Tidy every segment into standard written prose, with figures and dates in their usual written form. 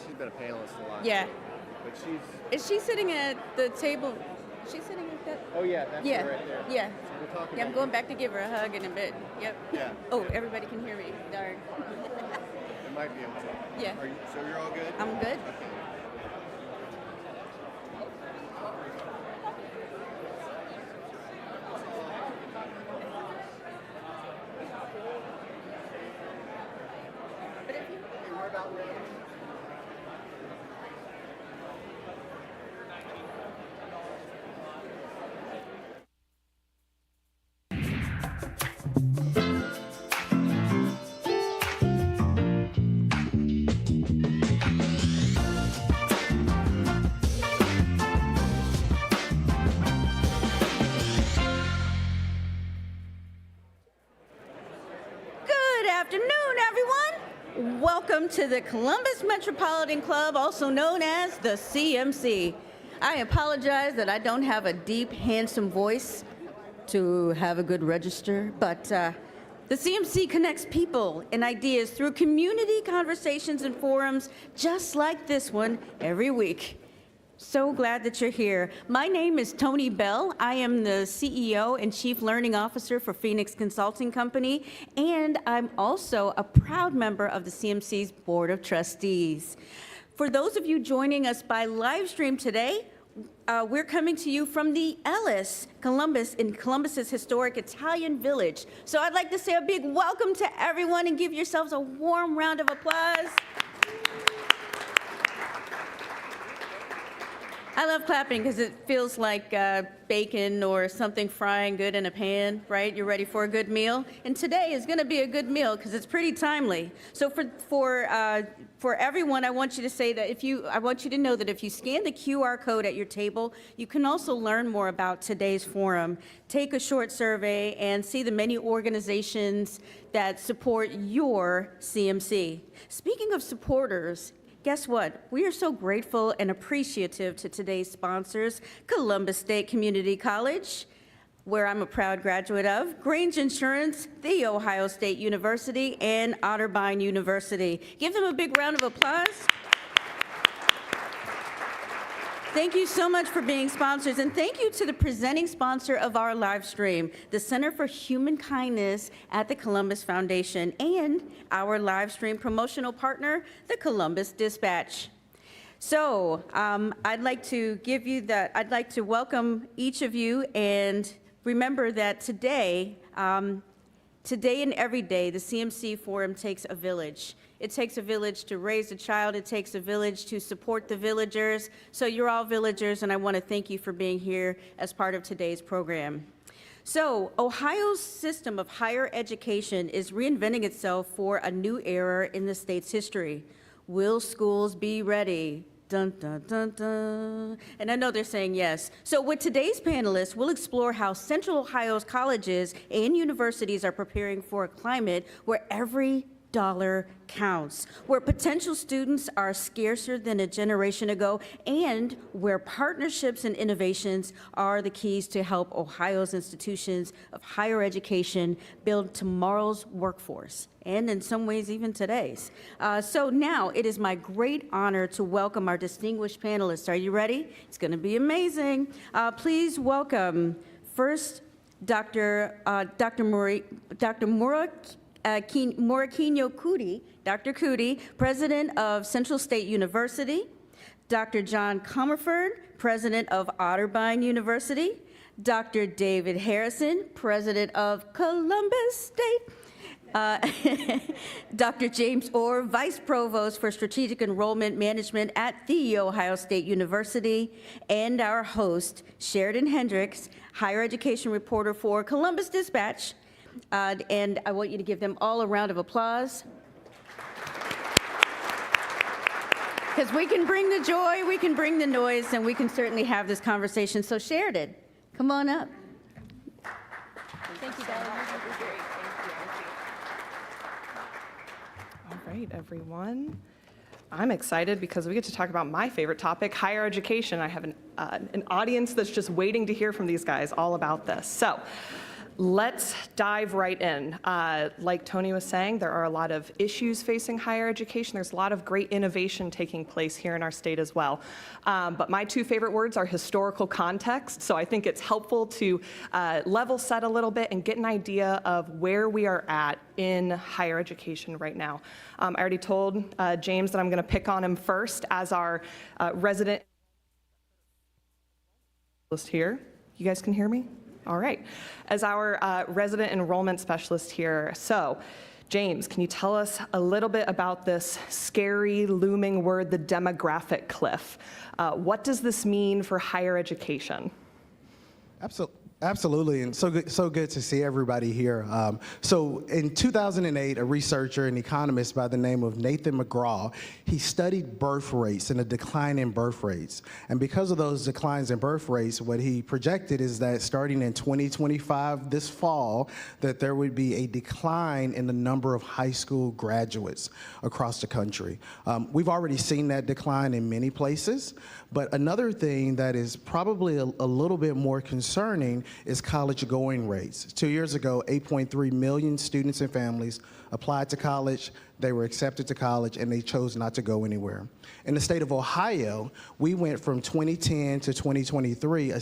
she's been a panelist a lot. Yeah. But she's... Is she sitting at the table? She's sitting at that? Oh, yeah, that's Yeah. her right there. Yeah. So we'll talk Yeah, I'm about going back to give her a hug in a bit. Yep. Yeah. Oh, everybody can hear me. Darn. It might be able to. Yeah. So you're all good? I'm good. Okay. But if you... Hey, we're about ready. Good afternoon, everyone. Welcome to the Columbus Metropolitan Club, also known as the CMC. I apologize that I don't have a deep, handsome voice to have a good register, but the CMC connects people and ideas through community conversations and forums just like this one every week. So glad that you're here. My name is Tony Bell. I am the CEO and Chief Learning Officer for Phoenix Consulting Company, and I'm also a proud member of the CMC's Board of Trustees. For those of you joining us by live stream today, we're coming to you from the Ellis, Columbus, in Columbus's historic Italian village. So I'd like to say a big welcome to everyone and give yourselves a warm round of applause. I love clapping because it feels like bacon or something frying good in a pan, right? You're ready for a good meal. And today is going to be a good meal because it's pretty timely. So for everyone, I want you to say that I want you to know that if you scan the QR code at your table, you can also learn more about today's forum. Take a short survey and see the many organizations that support your CMC. Speaking of supporters, guess what? We are so grateful and appreciative to today's sponsors, Columbus State Community College, where I'm a proud graduate of, Grange Insurance, The Ohio State University, and Otterbein University. Give them a big round of applause. Thank you so much for being sponsors, and thank you to the presenting sponsor of our live stream, the Center for Human Kindness at the Columbus Foundation, and our live stream promotional partner, the Columbus Dispatch. So I'd like to welcome each of you, and remember that today and every day, the CMC Forum takes a village. It takes a village to raise a child. It takes a village to support the villagers. So you're all villagers, and I want to thank you for being here as part of today's program. So Ohio's system of higher education is reinventing itself for a new era in the state's history. Will schools be ready? Dun, dun, dun, dun. And I know they're saying yes. So with today's panelists, we'll explore how Central Ohio's colleges and universities are preparing for a climate where every dollar counts, where potential students are scarcer than a generation ago, and where partnerships and innovations are the keys to help Ohio's institutions of higher education build tomorrow's workforce, and in some ways even today's. So now it is my great honor to welcome our distinguished panelists. Are you ready? It's going to be amazing. Please welcome first Dr. Morakinyo Kuti, Dr. Kuti, President of Central State University, Dr. John Comerford, President of Otterbein University, Dr. David Harrison, President of Columbus State, Dr. James Orr, Vice Provost for Strategic Enrollment Management at The Ohio State University, and our host, Sheridan Hendricks, Higher Education Reporter for Columbus Dispatch. And I want you to give them all a round of applause. Because we can bring the joy, we can bring the noise, and we can certainly have this conversation. So Sheridan, come on up. Thank you, guys. All right, everyone. I'm excited because we get to talk about my favorite topic, higher education. I have an audience that's just waiting to hear from these guys all about this. So Let's dive right in. Like Tony was saying, there are a lot of issues facing higher education. There's a lot of great innovation taking place here in our state as well. But my two favorite words are historical context. So I think it's helpful to level set a little bit and get an idea of where we are at in higher education right now. I already told James that I'm going to pick on him first as our resident here. You guys can hear me? All right. As our resident enrollment specialist here, so James, can you tell us a little bit about this scary, looming word, the demographic cliff? What does this mean for higher education? Absolutely, and so good to see everybody here. So in 2008, a researcher and economist by the name of Nathan McGraw, he studied birth rates and a decline in birth rates. And because of those declines in birth rates, what he projected is that starting in 2025, this fall, that there would be a decline in the number of high school graduates across the country. We've already seen that decline in many places, but another thing that is probably a little bit more concerning is college going rates. 2 years ago, 8.3 million students and families applied to college, they were accepted to college, and they chose not to go anywhere. In the state of Ohio, we went from 2010 to 2023,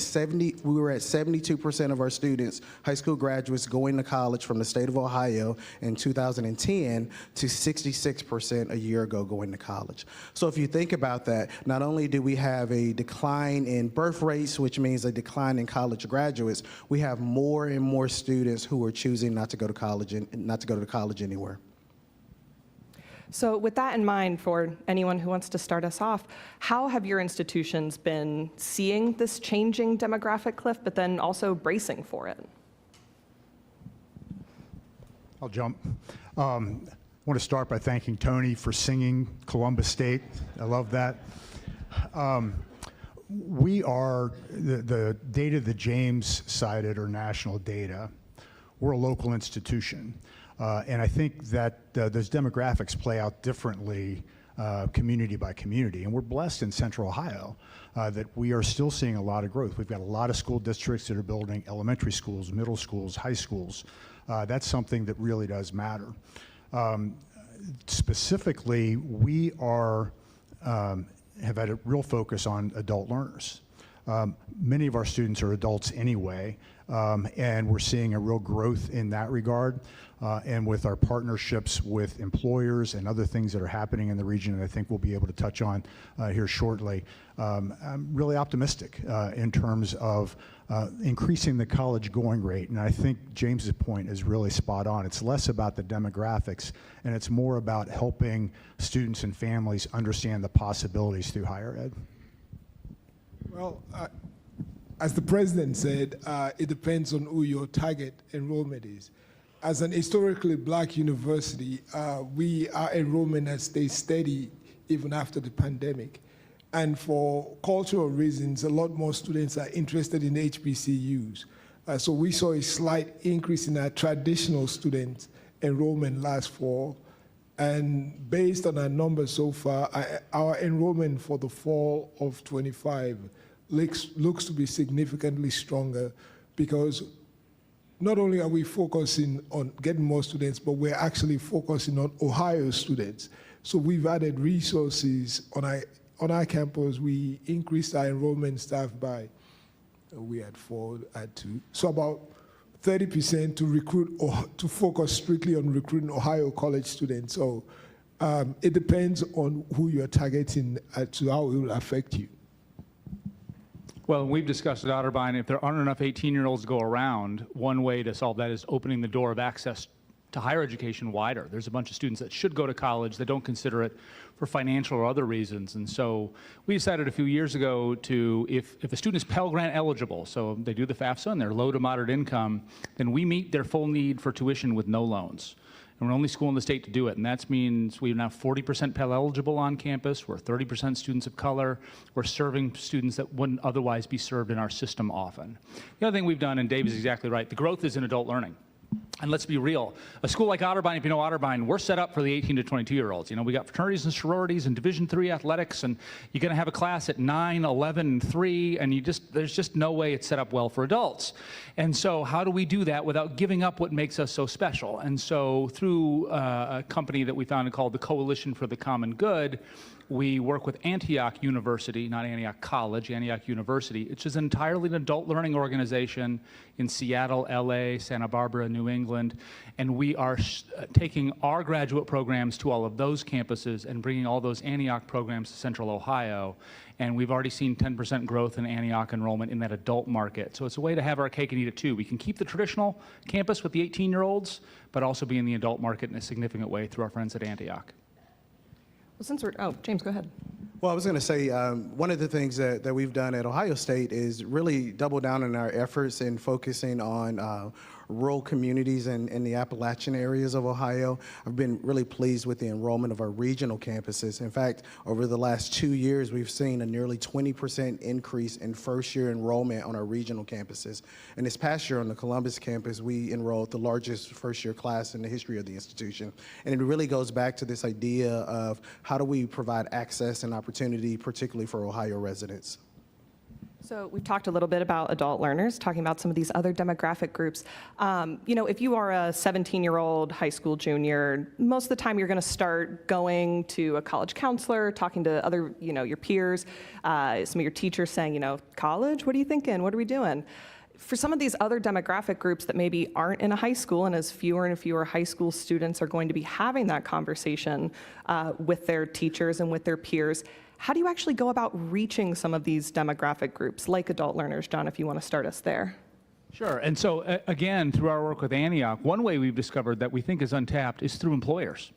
we were at 72% of our students, high school graduates, going to college from the state of Ohio in 2010 to 66% a year ago going to college. So if you think about that, not only do we have a decline in birth rates, which means a decline in college graduates, we have more and more students who are choosing not to go to college and not to go to college anywhere. So with that in mind, for anyone who wants to start us off, how have your institutions been seeing this changing demographic cliff, but then also bracing for it? I'll jump. I want to start by thanking Tony for singing Columbus State. I love that. We are, the data that James cited are national data. We're a local institution. And I think that those demographics play out differently community by community. And we're blessed in Central Ohio that we are still seeing a lot of growth. We've got a lot of school districts that are building elementary schools, middle schools, high schools. That's something that really does matter. Specifically, we are, have had a real focus on adult learners. Many of our students are adults anyway, and we're seeing a real growth in that regard. And with our partnerships with employers and other things that are happening in the region, and I think we'll be able to touch on here shortly, I'm really optimistic in terms of increasing the college going rate. And I think James's point is really spot on. It's less about the demographics, and it's more about helping students and families understand the possibilities through higher ed. Well, as the president said, it depends on who your target enrollment is. As an historically black university, our enrollment has stayed steady even after the pandemic. And for cultural reasons, a lot more students are interested in HBCUs. So we saw a slight increase in our traditional student enrollment last fall. And based on our numbers so far, our enrollment for the fall of 25 looks to be significantly stronger, because not only are we focusing on getting more students, but we're actually focusing on Ohio students. So we've added resources on our campus. We increased our enrollment staff by, we had 4, had 2. So about 30% to recruit, or to focus strictly on recruiting Ohio college students. So it depends on who you're targeting to how it will affect you. Well, we've discussed at Otterbein, if there aren't enough 18-year-olds to go around, one way to solve that is opening the door of access to higher education wider. There's a bunch of students that should go to college that don't consider it for financial or other reasons. And so we decided a few years ago to, if a student is Pell Grant eligible, so they do the FAFSA and they're low to moderate income, then we meet their full need for tuition with no loans. And we're the only school in the state to do it, and that means we now 40% Pell eligible on campus, we're 30% students of color, we're serving students that wouldn't otherwise be served in our system often. The other thing we've done, and Dave is exactly right, the growth is in adult learning. And let's be real, a school like Otterbein, if you know Otterbein, we're set up for the 18 to 22-year-olds. You know, we got fraternities and sororities and Division III athletics, and you're going to have a class at 9, 11, and 3, and there's just no way it's set up well for adults. And so how do we do that without giving up what makes us so special? And so through a company that we founded called the Coalition for the Common Good, we work with Antioch University, not Antioch College, Antioch University, which is entirely an adult learning organization in Seattle, LA, Santa Barbara, New England, and we are taking our graduate programs to all of those campuses and bringing all those Antioch programs to Central Ohio. And we've already seen 10% growth in Antioch enrollment in that adult market. So it's a way to have our cake and eat it too. We can keep the traditional campus with the 18-year-olds, but also be in the adult market in a significant way through our friends at Antioch. Well, since we're, oh, James, go ahead. Well, I was going to say, one of the things that we've done at Ohio State is really double down on our efforts in focusing on rural communities in the Appalachian areas of Ohio. I've been really pleased with the enrollment of our regional campuses. In fact, over the last 2 years, we've seen a nearly 20% increase in first-year enrollment on our regional campuses. And this past year on the Columbus campus, we enrolled the largest first-year class in the history of the institution. And it really goes back to this idea of how do we provide access and opportunity, particularly for Ohio residents. So we've talked a little bit about adult learners, talking about some of these other demographic groups. You know, if you are a 17-year-old high school junior, most of the time you're going to start going to a college counselor, talking to other, you know, your peers, some of your teachers saying, you know, college, what are you thinking? What are we doing? For some of these other demographic groups that maybe aren't in a high school, and as fewer and fewer high school students are going to be having that conversation with their teachers and with their peers, how do you actually go about reaching some of these demographic groups, like adult learners? John, if you want to start us there. Sure. And so, again, through our work with Antioch, one way we've discovered that we think is untapped is through employers.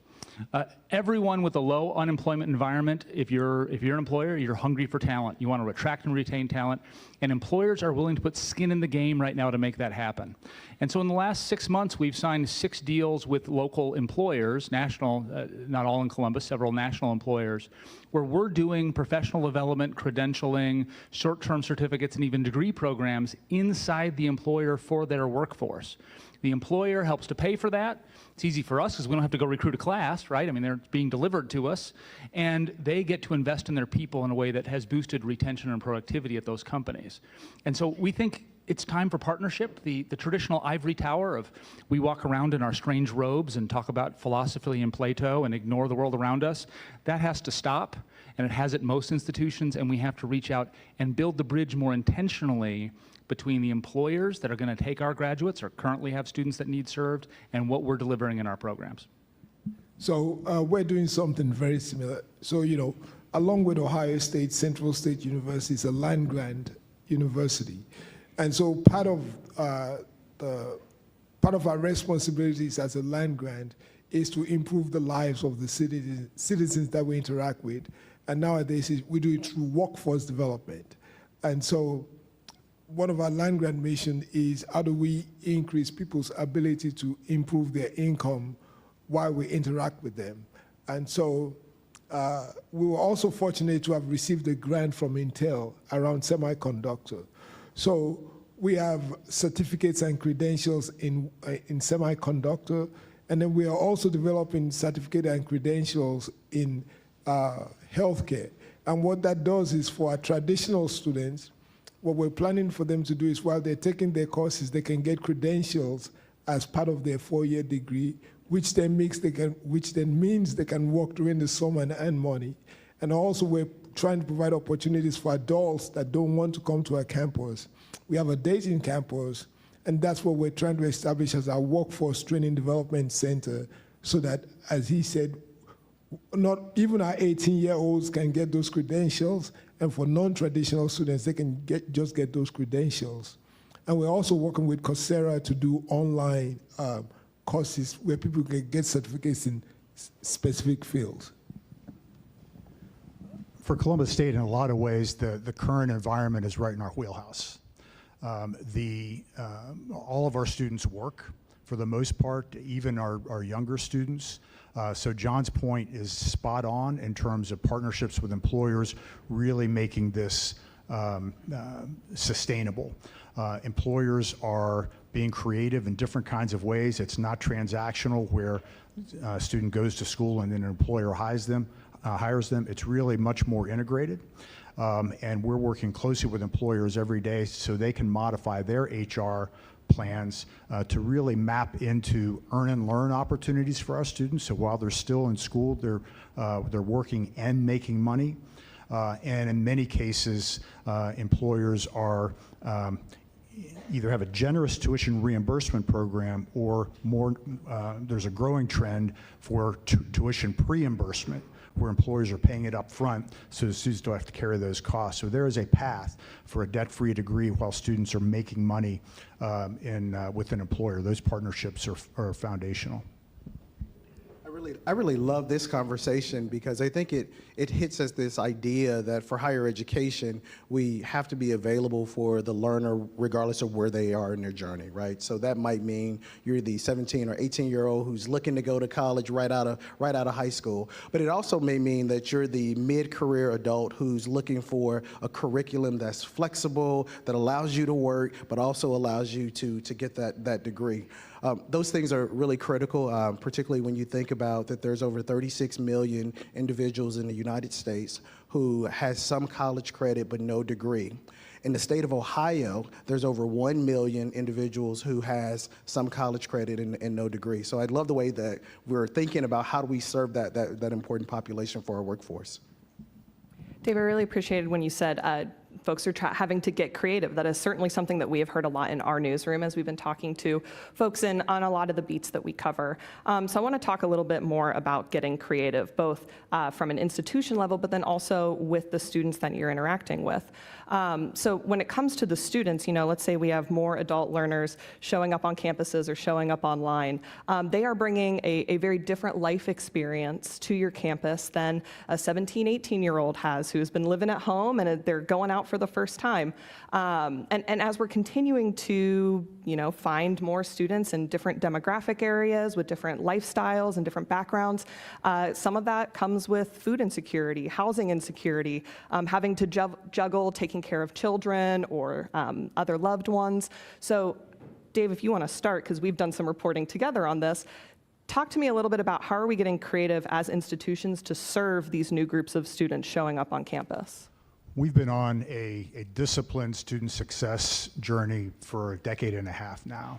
Everyone with a low unemployment environment, if you're an employer, you're hungry for talent. You want to attract and retain talent, and employers are willing to put skin in the game right now to make that happen. And so in the last 6 months, we've signed 6 deals with local employers, national, not all in Columbus, several national employers, where we're doing professional development, credentialing, short-term certificates, and even degree programs inside the employer for their workforce. The employer helps to pay for that. It's easy for us because we don't have to go recruit a class, right? I mean, they're being delivered to us, and they get to invest in their people in a way that has boosted retention and productivity at those companies. And so we think it's time for partnership. The traditional ivory tower of we walk around in our strange robes and talk about philosophy and Plato and ignore the world around us, that has to stop, and it has at most institutions, and we have to reach out and build the bridge more intentionally between the employers that are going to take our graduates or currently have students that need served and what we're delivering in our programs. So we're doing something very similar. So, you know, along with Ohio State, Central State University is a land-grant university. And so part of our responsibilities as a land grant is to improve the lives of the citizens that we interact with. And nowadays, we do it through workforce development. And so one of our land grant mission is how do we increase people's ability to improve their income while we interact with them. And so we were also fortunate to have received a grant from Intel around semiconductor. So we have certificates and credentials in semiconductor, and then we are also developing certificate and credentials in healthcare. And what that does is for our traditional students, what we're planning for them to do is while they're taking their courses, they can get credentials as part of their 4-year degree, which then means they can work during the summer and earn money. And also we're trying to provide opportunities for adults that don't want to come to our campus. We have a dating campus, and that's what we're trying to establish as our workforce training development center, so that, as he said, not even our 18-year-olds can get those credentials, and for non-traditional students, they can just get those credentials. And we're also working with Coursera to do online courses where people can get certificates in specific fields. For Columbus State, in a lot of ways, the current environment is right in our wheelhouse. All of our students work, for the most part, even our younger students. So John's point is spot on in terms of partnerships with employers, really making this sustainable. Employers are being creative in different kinds of ways. It's not transactional where a student goes to school and then an employer hires them. It's really much more integrated. And we're working closely with employers every day so they can modify their HR plans to really map into earn and learn opportunities for our students. So while they're still in school, they're working and making money. And in many cases, employers are either have a generous tuition reimbursement program or more, there's a growing trend for tuition pre-reimbursement, where employers are paying it up front so the students don't have to carry those costs. So there is a path for a debt-free degree while students are making money with an employer. Those partnerships are foundational. I really love this conversation because I think it hits us this idea that for higher education, we have to be available for the learner regardless of where they are in their journey, right? So that might mean you're the 17 or 18-year-old who's looking to go to college right out of high school. But it also may mean that you're the mid-career adult who's looking for a curriculum that's flexible, that allows you to work, but also allows you to get that degree. Those things are really critical, particularly when you think about that there's over 36 million individuals in the United States who has some college credit but no degree. In the state of Ohio, there's over 1 million individuals who has some college credit and no degree. So I love the way that we're thinking about how do we serve that important population for our workforce. Dave, I really appreciated when you said folks are having to get creative. That is certainly something that we have heard a lot in our newsroom as we've been talking to folks on a lot of the beats that we cover. So I want to talk a little bit more about getting creative, both from an institution level, but then also with the students that you're interacting with. So when it comes to the students, let's say we have more adult learners showing up on campuses or showing up online. They are bringing a very different life experience to your campus than a 17, 18-year-old has who's been living at home and they're going out for the first time. And as we're continuing to, find more students in different demographic areas with different lifestyles and different backgrounds, some of that comes with food insecurity, housing insecurity, having to juggle taking care of children or other loved ones. So Dave, if you want to start, because we've done some reporting together on this, talk to me a little bit about how are we getting creative as institutions to serve these new groups of students showing up on campus? We've been on a disciplined student success journey for a decade and a half now.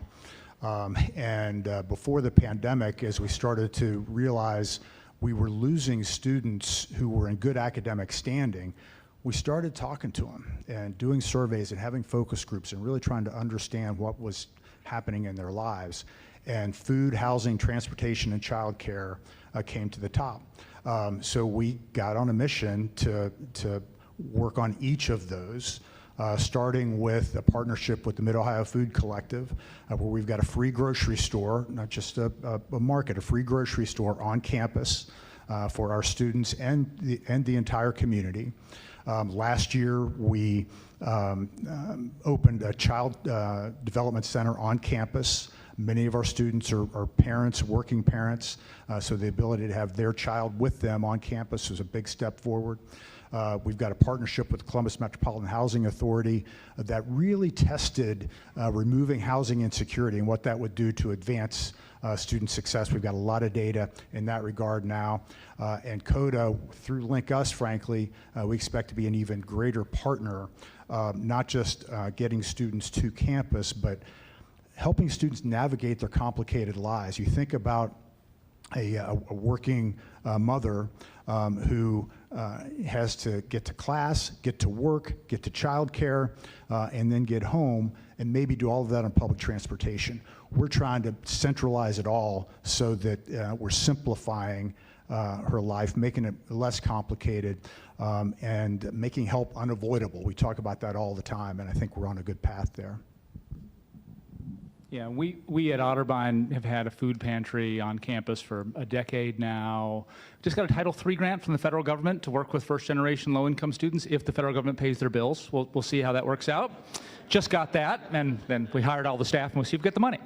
Before the pandemic, as we started to realize we were losing students who were in good academic standing, we started talking to them and doing surveys and having focus groups and really trying to understand what was happening in their lives. And food, housing, transportation, and childcare came to the top. So we got on a mission to work on each of those, starting with a partnership with the Mid-Ohio Food Collective, where we've got a free grocery store, not just a market, a free grocery store on campus for our students and the entire community. Last year, we opened a child development center on campus. Many of our students are parents, working parents, so the ability to have their child with them on campus is a big step forward. We've got a partnership with Columbus Metropolitan Housing Authority that really tested removing housing insecurity and what that would do to advance student success. We've got a lot of data in that regard now. And CODA, through Link Us, frankly, we expect to be an even greater partner, not just getting students to campus, but helping students navigate their complicated lives. You think about a working mother who has to get to class, get to work, get to childcare, and then get home and maybe do all of that on public transportation. We're trying to centralize it all so that we're simplifying her life, making it less complicated, and making help unavoidable. We talk about that all the time, and I think we're on a good path there. Yeah, we at Otterbein have had a food pantry on campus for a decade now. Just got a Title III grant from the federal government to work with first-generation low-income students if the federal government pays their bills. We'll see how that works out. Just got that, and then we hired all the staff, and we'll see if we get the money.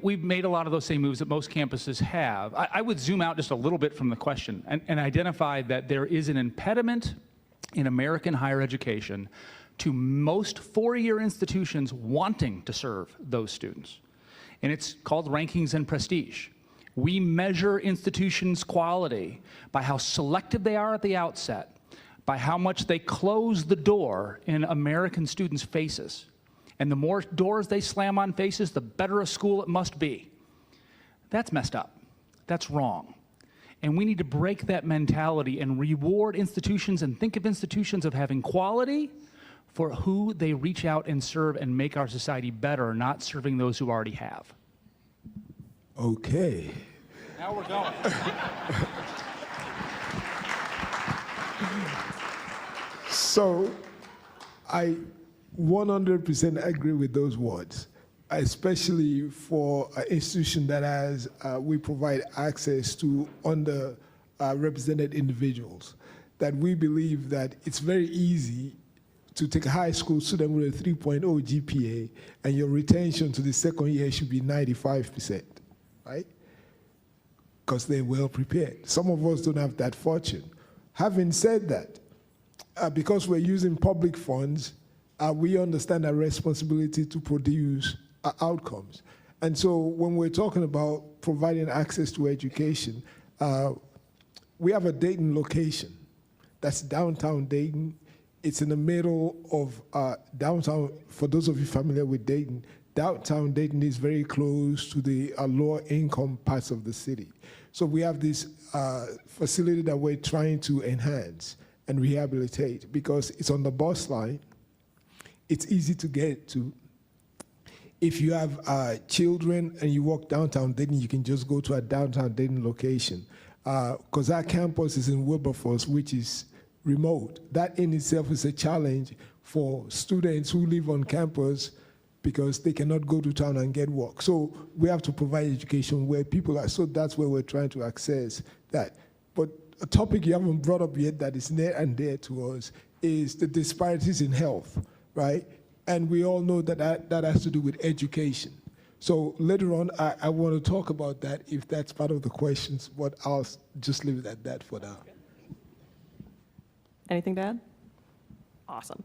We've made a lot of those same moves that most campuses have. I would zoom out just a little bit from the question and identify that there is an impediment in American higher education to most four-year institutions wanting to serve those students. And it's called rankings and prestige. We measure institutions' quality by how selective they are at the outset, by how much they close the door in American students' faces. And the more doors they slam on faces, the better a school it must be. That's messed up. That's wrong. And we need to break that mentality and reward institutions and think of institutions of having quality for who they reach out and serve and make our society better, not serving those who already have. Okay. Now we're going. So I 100% agree with those words, especially for an institution that has, we provide access to underrepresented individuals, that we believe that it's very easy to take a high school student with a 3.0 GPA and your retention to the second year should be 95%, right? Because they're well prepared. Some of us don't have that fortune. Having said that, because we're using public funds, we understand our responsibility to produce outcomes. And so when we're talking about providing access to education, we have a Dayton location. That's downtown Dayton. It's in the middle of downtown. For those of you familiar with Dayton, downtown Dayton is very close to the lower income parts of the city. So we have this facility that we're trying to enhance and rehabilitate because it's on the bus line. It's easy to get to. If you have children and you walk downtown Dayton, you can just go to a downtown Dayton location. Because our campus is in Wilberforce, which is remote. That in itself is a challenge for students who live on campus because they cannot go to town and get work. So we have to provide education where people are. So that's where we're trying to access that. But a topic you haven't brought up yet that is near and dear to us is the disparities in health, right? And we all know that that has to do with education. So later on, I want to talk about that if that's part of the questions, but I'll just leave it at that for now. Anything to add? Awesome.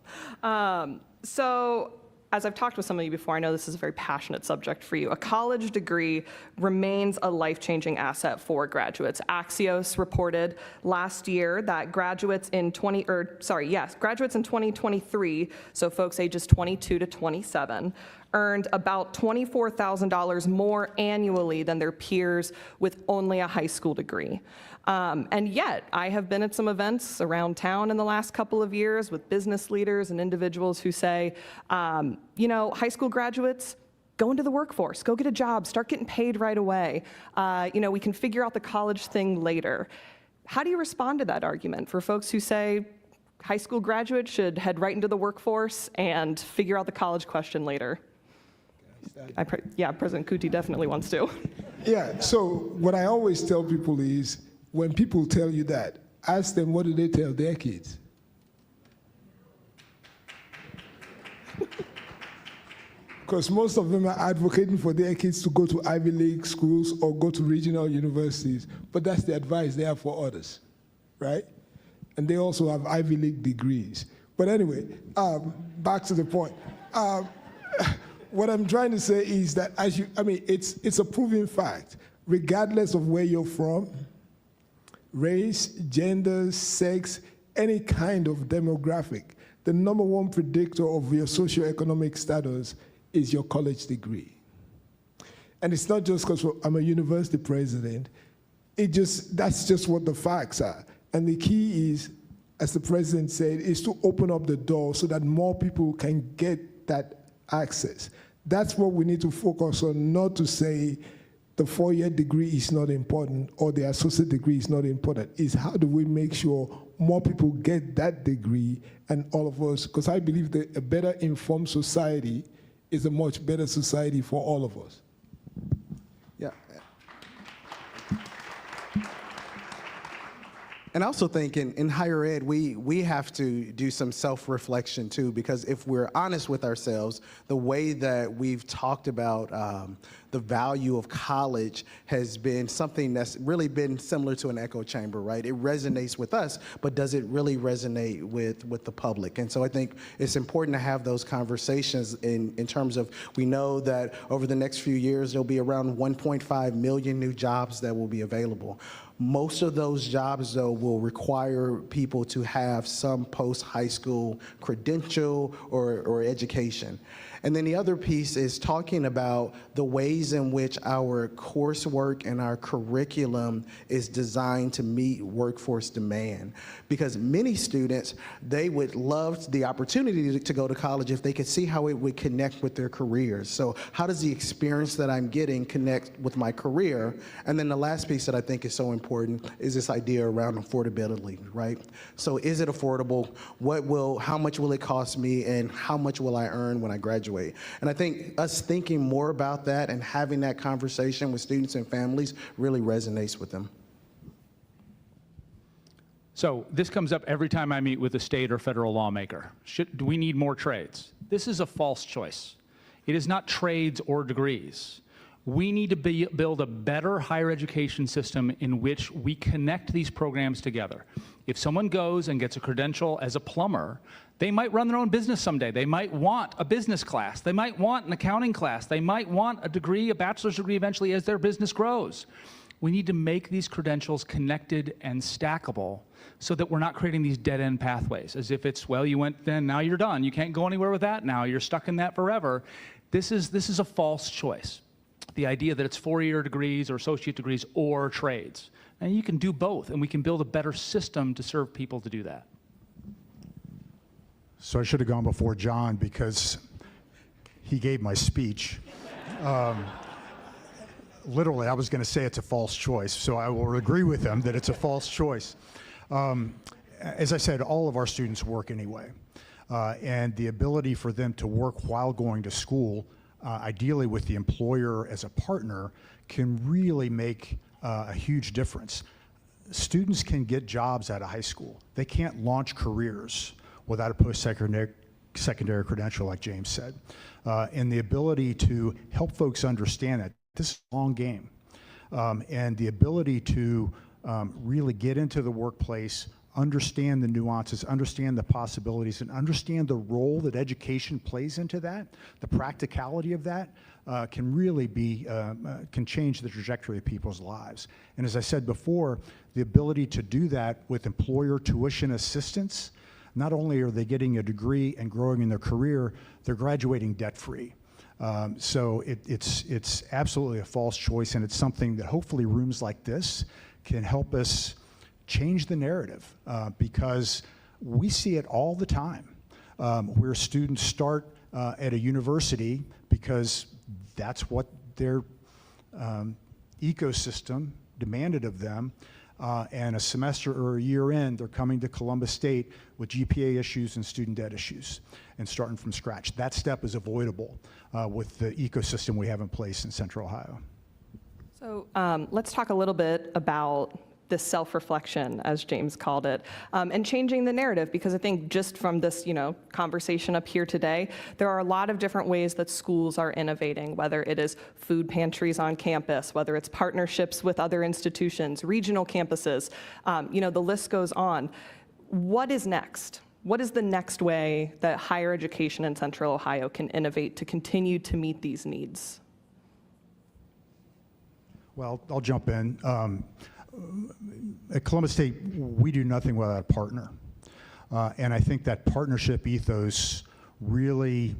So as I've talked with some of you before, I know this is a very passionate subject for you. A college degree remains a life-changing asset for graduates. Axios reported last year that graduates in 2023, so folks ages 22 to 27, earned about $24,000 more annually than their peers with only a high school degree. And yet, I have been at some events around town in the last couple of years with business leaders and individuals who say, you know, high school graduates, go into the workforce, go get a job, start getting paid right away. You know, we can figure out the college thing later. How do you respond to that argument for folks who say high school graduates should head right into the workforce and figure out the college question later? Yeah, President Kuti definitely wants to. Yeah, so what I always tell people is, when people tell you that, ask them what do they tell their kids? Because most of them are advocating for their kids to go to Ivy League schools or go to regional universities, but that's the advice they have for others, right? And they also have Ivy League degrees. But anyway, back to the point. What I'm trying to say is that it's a proven fact, regardless of where you're from, race, gender, sex, any kind of demographic, the number one predictor of your socioeconomic status is your college degree. And it's not just because I'm a university president, that's just what the facts are. And the key is, as the president said, is to open up the door so that more people can get that access. That's what we need to focus on, not to say the four-year degree is not important or the associate degree is not important. Is how do we make sure more people get that degree and all of us, because I believe that a better informed society is a much better society for all of us. Yeah. And I also think in higher ed, we have to do some self-reflection too, because if we're honest with ourselves, the way that we've talked about the value of college has been something that's really been similar to an echo chamber, right? It resonates with us, but does it really resonate with the public? And so I think it's important to have those conversations in terms of, we know that over the next few years, there'll be around 1.5 million new jobs that will be available. Most of those jobs, though, will require people to have some post-high school credential or education. And then the other piece is talking about the ways in which our coursework and our curriculum is designed to meet workforce demand. Because many students, they would love the opportunity to go to college if they could see how it would connect with their careers. So how does the experience that I'm getting connect with my career? And then the last piece that I think is so important is this idea around affordability, right? So is it affordable? How much will it cost me, and how much will I earn when I graduate? And I think us thinking more about that and having that conversation with students and families really resonates with them. So this comes up every time I meet with a state or federal lawmaker. Do we need more trades? This is a false choice. It is not trades or degrees. We need to build a better higher education system in which we connect these programs together. If someone goes and gets a credential as a plumber, they might run their own business someday. They might want a business class. They might want an accounting class. They might want a degree, a bachelor's degree eventually as their business grows. We need to make these credentials connected and stackable so that we're not creating these dead-end pathways, as if it's, well, you went then, now you're done. You can't go anywhere with that now. You're stuck in that forever. This is a false choice. The idea that it's 4-year degrees or associate degrees or trades. And you can do both, and we can build a better system to serve people to do that. So I should have gone before John because he gave my speech. Literally, I was going to say it's a false choice, so I will agree with him that it's a false choice. As I said, all of our students work anyway, and the ability for them to work while going to school, ideally with the employer as a partner, can really make a huge difference. Students can get jobs out of high school. They can't launch careers without a post-secondary credential, like James said. And the ability to help folks understand that this is a long game. And the ability to really get into the workplace, understand the nuances, understand the possibilities, and understand the role that education plays into that, the practicality of that, can really be, can change the trajectory of people's lives. And as I said before, the ability to do that with employer tuition assistance, not only are they getting a degree and growing in their career, they're graduating debt-free. So it's absolutely a false choice, and it's something that hopefully rooms like this can help us change the narrative, because we see it all the time, where students start at a university because that's what their ecosystem demanded of them, and a semester or a year in, they're coming to Columbus State with GPA issues and student debt issues and starting from scratch. That step is avoidable with the ecosystem we have in place in Central Ohio. So let's talk a little bit about this self-reflection, as James called it, and changing the narrative, because I think just from this, conversation up here today, there are a lot of different ways that schools are innovating, whether it is food pantries on campus, whether it's partnerships with other institutions, regional campuses, the list goes on. What is next? What is the next way that higher education in Central Ohio can innovate to continue to meet these needs? Well, I'll jump in. At Columbus State, we do nothing without a partner. And I think that partnership ethos really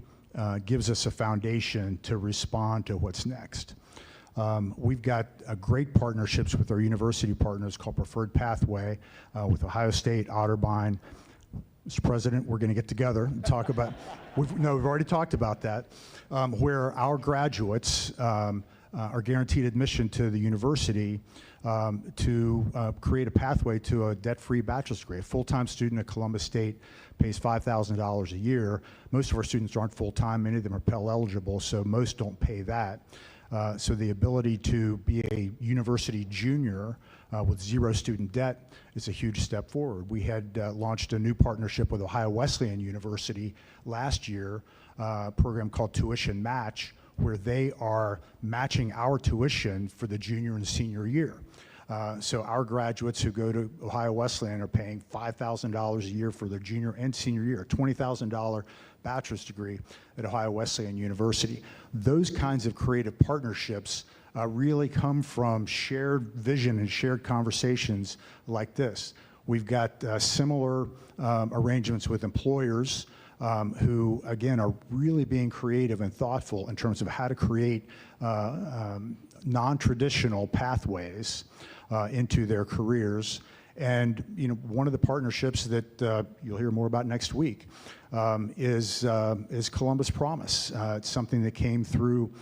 gives us a foundation to respond to what's next. We've got great partnerships with our university partners called Preferred Pathway with Ohio State, Otterbein. Mr. President, we're going to get together and talk about, we've already talked about that, where our graduates are guaranteed admission to the university to create a pathway to a debt-free bachelor's degree. A full-time student at Columbus State pays $5,000 a year. Most of our students aren't full-time. Many of them are Pell eligible, so most don't pay that. So the ability to be a university junior with zero student debt is a huge step forward. We had launched a new partnership with Ohio Wesleyan University last year, a program called Tuition Match, where they are matching our tuition for the junior and senior year. So our graduates who go to Ohio Wesleyan are paying $5,000 a year for their junior and senior year, $20,000 bachelor's degree at Ohio Wesleyan University. Those kinds of creative partnerships really come from shared vision and shared conversations like this. We've got similar arrangements with employers who, again, are really being creative and thoughtful in terms of how to create non-traditional pathways into their careers. And one of the partnerships that you'll hear more about next week is Columbus Promise. It's something that came through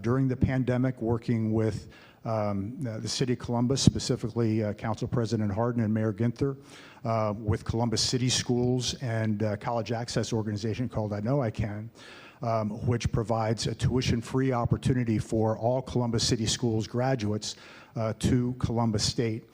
during the pandemic, working with the City of Columbus, specifically Council President Hardin and Mayor Ginther, with Columbus City Schools and a college access organization called I Know I Can, which provides a tuition-free opportunity for all Columbus City Schools graduates to Columbus State.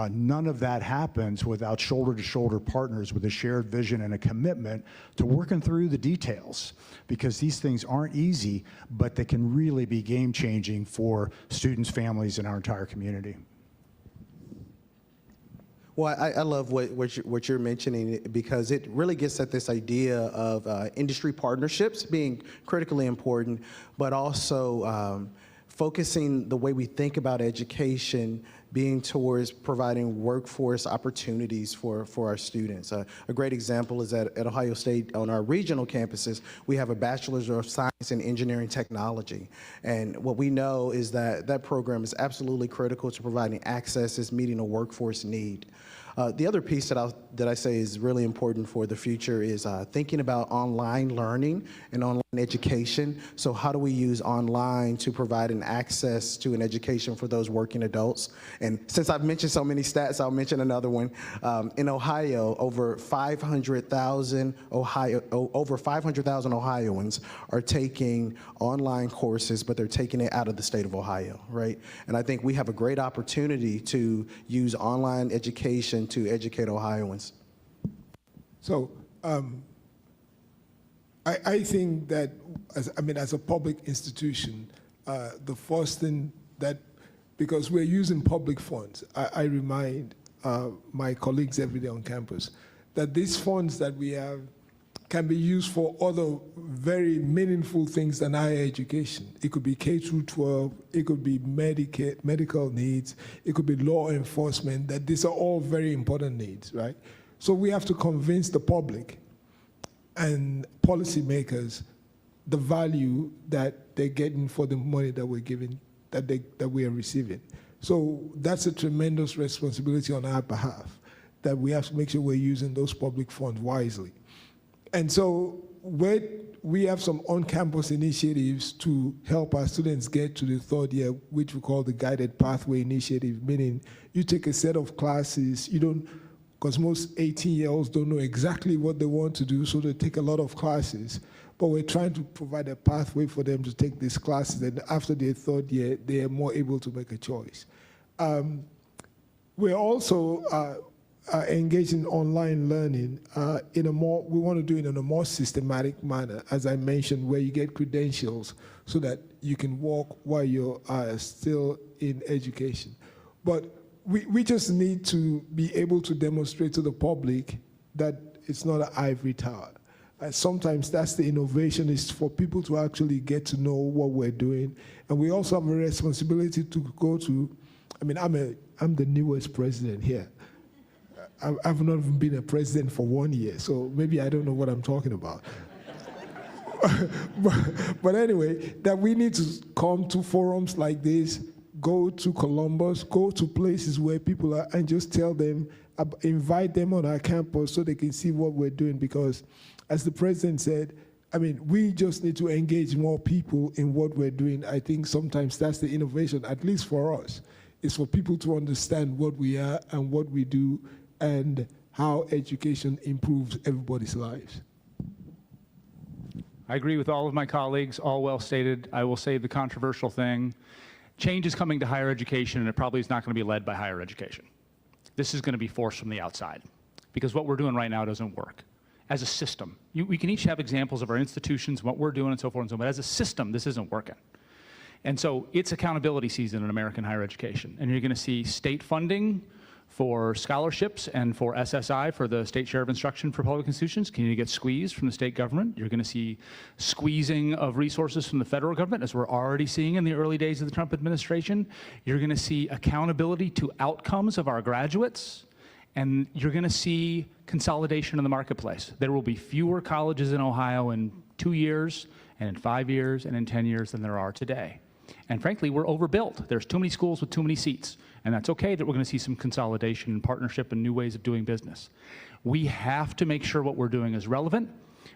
None of that happens without shoulder-to-shoulder partners with a shared vision and a commitment to working through the details, because these things aren't easy, but they can really be game-changing for students, families, and our entire community. Well, I love what you're mentioning, because it really gets at this idea of industry partnerships being critically important, but also focusing the way we think about education being towards providing workforce opportunities for our students. A great example is at Ohio State, on our regional campuses, we have a Bachelor's of Science in Engineering Technology. And what we know is that that program is absolutely critical to providing access, is meeting a workforce need. The other piece that I say is really important for the future is thinking about online learning and online education. So how do we use online to provide an access to an education for those working adults? And since I've mentioned so many stats, I'll mention another one. In Ohio, over 500,000 Ohioans are taking online courses, but they're taking it out of the state of Ohio, right? And I think we have a great opportunity to use online education to educate Ohioans. So I think that, as a public institution, the first thing that, because we're using public funds, I remind my colleagues every day on campus that these funds that we have can be used for other very meaningful things than higher education. It could be K through 12, it could be medical needs, it could be law enforcement, that these are all very important needs, right? So we have to convince the public and policymakers the value that they're getting for the money that we're giving, that we are receiving. So that's a tremendous responsibility on our behalf, that we have to make sure we're using those public funds wisely. And so we have some on-campus initiatives to help our students get to the third year, which we call the Guided Pathway Initiative, meaning you take a set of classes, because most 18-year-olds don't know exactly what they want to do, so they take a lot of classes. But we're trying to provide a pathway for them to take these classes, and after their third year, they are more able to make a choice. We're also engaged in online learning we want to do it in a more systematic manner, as I mentioned, where you get credentials so that you can work while you're still in education. But we just need to be able to demonstrate to the public that it's not an ivory tower. Sometimes that's the innovation, is for people to actually get to know what we're doing. And we also have a responsibility to go to, I'm the newest president here. I've not even been a president for 1 year, so maybe I don't know what I'm talking about. but anyway, that we need to come to forums like this, go to Columbus, go to places where people are, and just tell them, invite them on our campus so they can see what we're doing. Because as the president said, we just need to engage more people in what we're doing. I think sometimes that's the innovation, at least for us, is for people to understand what we are and what we do and how education improves everybody's lives. I agree with all of my colleagues, all well stated. I will say the controversial thing. Change is coming to higher education, and it probably is not going to be led by higher education. This is going to be forced from the outside, because what we're doing right now doesn't work. As a system, we can each have examples of our institutions, what we're doing and so forth and so on, but as a system, this isn't working. And so it's accountability season in American higher education, and you're going to see state funding for scholarships and for SSI, for the state share of instruction for public institutions, continue to get squeezed from the state government. You're going to see squeezing of resources from the federal government, as we're already seeing in the early days of the Trump administration. You're going to see accountability to outcomes of our graduates, and you're going to see consolidation in the marketplace. There will be fewer colleges in Ohio in 2 years, and in 5 years, and in 10 years than there are today. And frankly, we're overbuilt. There's too many schools with too many seats. And that's okay that we're going to see some consolidation and partnership and new ways of doing business. We have to make sure what we're doing is relevant.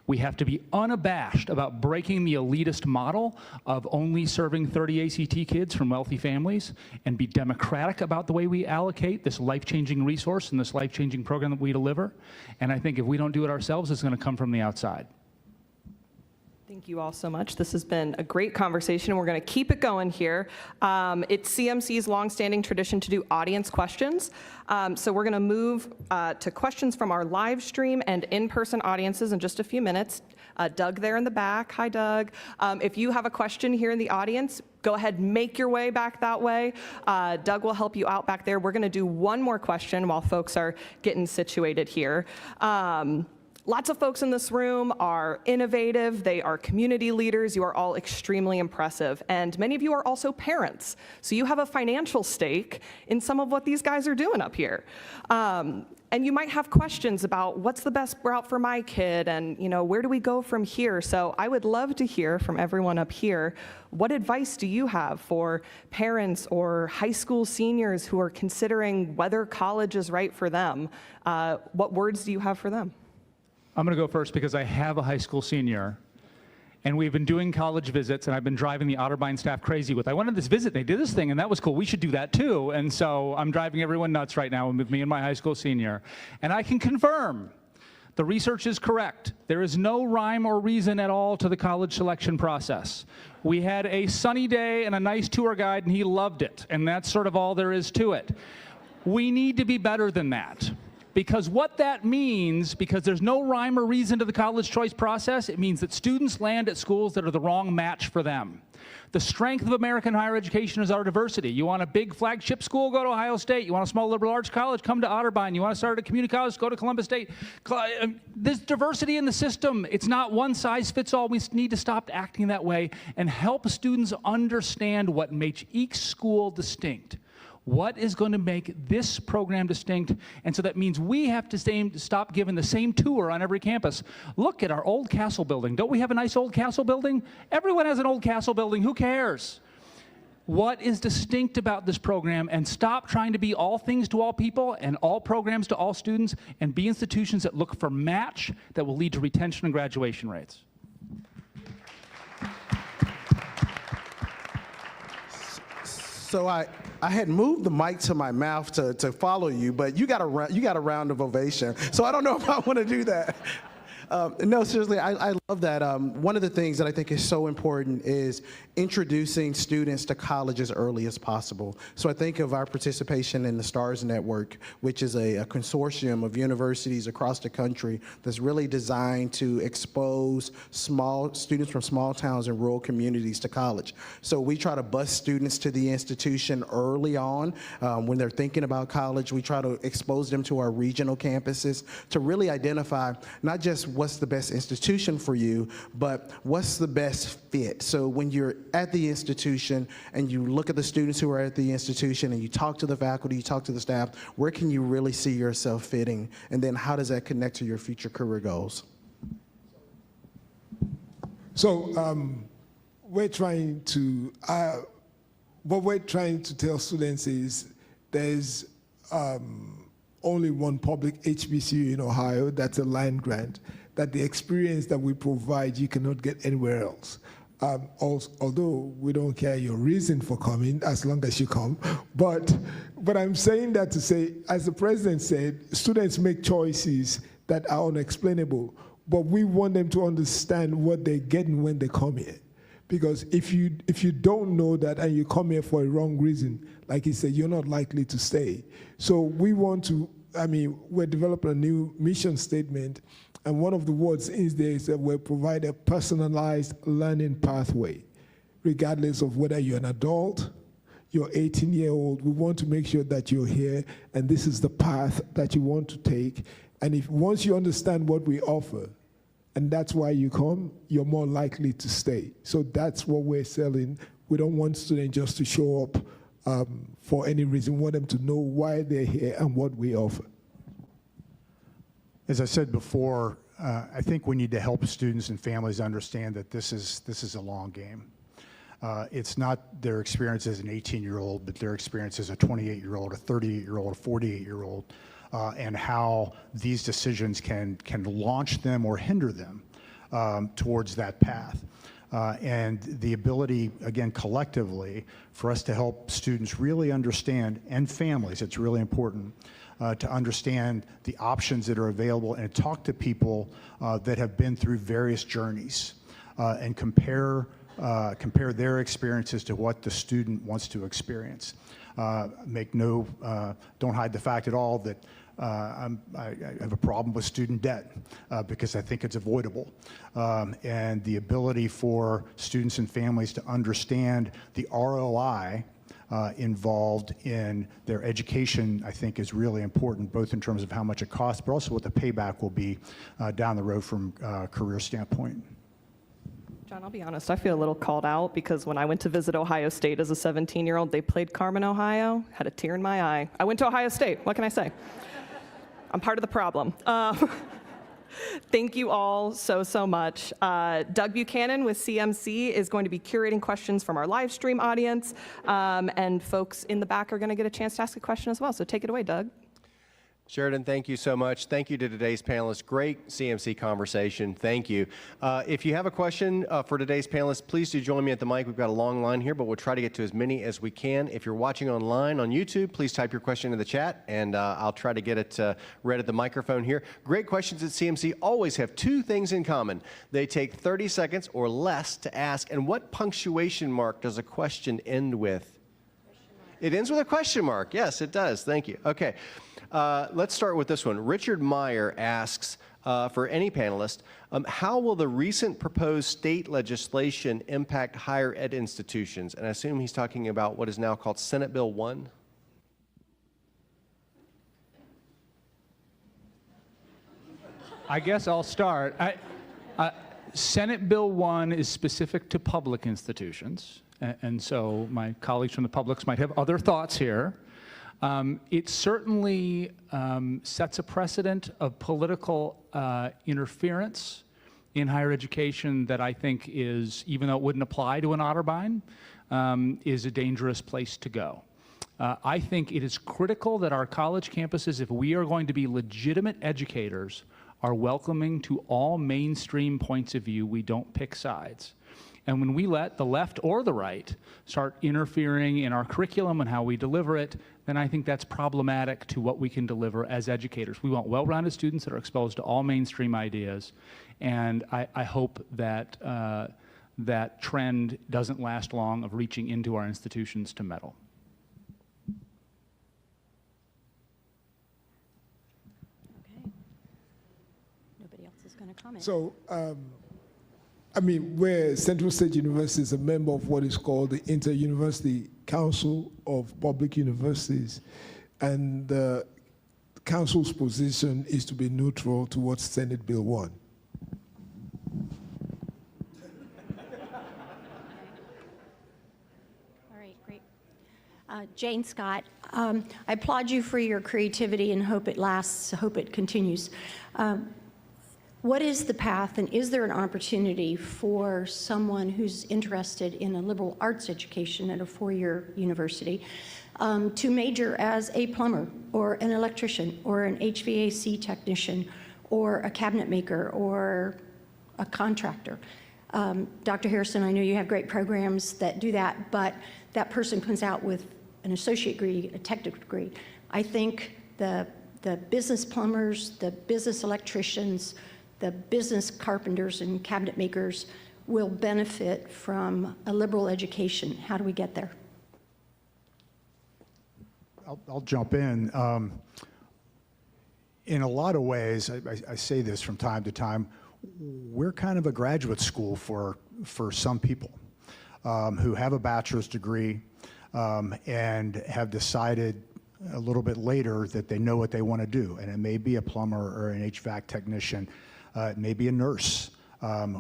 We have to be unabashed about breaking the elitist model of only serving 30 ACT kids from wealthy families, and be democratic about the way we allocate this life-changing resource and this life-changing program that we deliver. And I think if we don't do it ourselves, it's going to come from the outside. Thank you all so much. This has been a great conversation, and we're going to keep it going here. It's CMC's longstanding tradition to do audience questions. So we're going to move to questions from our live stream and in-person audiences in just a few minutes. Doug there in the back. Hi, Doug. If you have a question here in the audience, go ahead, make your way back that way. Doug will help you out back there. We're going to do one more question while folks are getting situated here. Lots of folks in this room are innovative. They are community leaders. You are all extremely impressive. And many of you are also parents. So you have a financial stake in some of what these guys are doing up here. And you might have questions about what's the best route for my kid, and where do we go from here? So I would love to hear from everyone up here. What advice do you have for parents or high school seniors who are considering whether college is right for them? What words do you have for them? I'm going to go first because I have a high school senior, and we've been doing college visits, and I've been driving the Otterbein staff crazy with, I went on this visit, they did this thing, and that was cool. We should do that too. And so I'm driving everyone nuts right now with me and my high school senior. And I can confirm the research is correct. There is no rhyme or reason at all to the college selection process. We had a sunny day and a nice tour guide, and he loved it. And that's sort of all there is to it. We need to be better than that. Because what that means, because there's no rhyme or reason to the college choice process, it means that students land at schools that are the wrong match for them. The strength of American higher education is our diversity. You want a big flagship school, go to Ohio State. You want a small liberal arts college, come to Otterbein. You want to start at a community college, go to Columbus State. There's diversity in the system. It's not one size fits all. We need to stop acting that way and help students understand what makes each school distinct. What is going to make this program distinct? And so that means we have to stop giving the same tour on every campus. Look at our old castle building. Don't we have a nice old castle building? Everyone has an old castle building. Who cares? What is distinct about this program? And stop trying to be all things to all people and all programs to all students, and be institutions that look for match that will lead to retention and graduation rates. So I had moved the mic to my mouth to follow you, but you got a round of ovation. So I don't know if I want to do that. No, seriously, I love that. One of the things that I think is so important is introducing students to college as early as possible. So I think of our participation in the STARS Network, which is a consortium of universities across the country that's really designed to expose students from small towns and rural communities to college. So we try to bus students to the institution early on. When they're thinking about college, we try to expose them to our regional campuses to really identify not just what's the best institution for you, but what's the best fit. So when you're at the institution and you look at the students who are at the institution and you talk to the faculty, you talk to the staff, where can you really see yourself fitting? And then how does that connect to your future career goals? So we're trying to, what we're trying to tell students is there's only one public HBCU in Ohio, that's a land grant, that the experience that we provide you cannot get anywhere else. Although we don't care your reason for coming, as long as you come. But I'm saying that to say, as the president said, students make choices that are unexplainable. but we want them to understand what they're getting when they come here. Because if you don't know that and you come here for a wrong reason, like he said, you're not likely to stay. So we want to, we're developing a new mission statement, and one of the words is there is that we'll provide a personalized learning pathway, regardless of whether you're an adult, you're 18-year-old. We want to make sure that you're here, and this is the path that you want to take. And if once you understand what we offer, and that's why you come, you're more likely to stay. So that's what we're selling. We don't want students just to show up for any reason. We want them to know why they're here and what we offer. As I said before, I think we need to help students and families understand that this is a long game. It's not their experience as an 18-year-old, but their experience as a 28-year-old, a 38-year-old, a 48-year-old, and how these decisions can launch them or hinder them towards that path. And the ability, again, collectively, for us to help students really understand, and families, it's really important, to understand the options that are available and talk to people that have been through various journeys and compare their experiences to what the student wants to experience. Don't hide the fact at all that I have a problem with student debt because I think it's avoidable. And the ability for students and families to understand the ROI involved in their education, I think, is really important, both in terms of how much it costs, but also what the payback will be down the road from a career standpoint. John, I'll be honest, I feel a little called out because when I went to visit Ohio State as a 17-year-old, they played Carmen, Ohio, had a tear in my eye. I went to Ohio State, what can I say? I'm part of the problem. Thank you all so much. Doug Buchanan with CMC is going to be curating questions from our live stream audience, and folks in the back are going to get a chance to ask a question as well. So take it away, Doug. Sheridan, thank you so much. Thank you to today's panelists. Great CMC conversation. Thank you. If you have a question for today's panelists, please do join me at the mic. We've got a long line here, but we'll try to get to as many as we can. If you're watching online on YouTube, please type your question in the chat, and I'll try to get it read at the microphone here. Great questions at CMC always have two things in common. They take 30 seconds or less to ask. And what punctuation mark does a question end with? It ends with a question mark. Yes, it does. Thank you. Okay. Let's start with this one. Richard Meyer asks, for any panelist, how will the recent proposed state legislation impact higher ed institutions? And I assume he's talking about what is now called Senate Bill 1. I guess I'll start. Senate Bill 1 is specific to public institutions, and so my colleagues from the publics might have other thoughts here. It certainly sets a precedent of political interference in higher education that I think is, even though it wouldn't apply to an Otterbein, is a dangerous place to go. I think it is critical that our college campuses, if we are going to be legitimate educators, are welcoming to all mainstream points of view. We don't pick sides. And when we let the left or the right start interfering in our curriculum and how we deliver it, then I think that's problematic to what we can deliver as educators. We want well-rounded students that are exposed to all mainstream ideas, and I hope that that trend doesn't last long of reaching into our institutions to meddle. Okay. Nobody else is going to comment. So, where Central State University is a member of what is called the Inter-University Council of Public Universities, and the council's position is to be neutral towards Senate Bill 1. All right, great. Jane Scott, I applaud you for your creativity and hope it lasts, hope it continues. What is the path, and is there an opportunity for someone who's interested in a liberal arts education at a four-year university to major as a plumber or an electrician or an HVAC technician or a cabinet maker or a contractor? Dr. Harrison, I know you have great programs that do that, but that person comes out with an associate degree, a technical degree. I think the business plumbers, the business electricians, the business carpenters and cabinet makers will benefit from a liberal education? How do we get there? I'll jump in. In a lot of ways, I say this from time to time, we're kind of a graduate school for some people who have a bachelor's degree and have decided a little bit later that they know what they want to do. And it may be a plumber or an HVAC technician. It may be a nurse.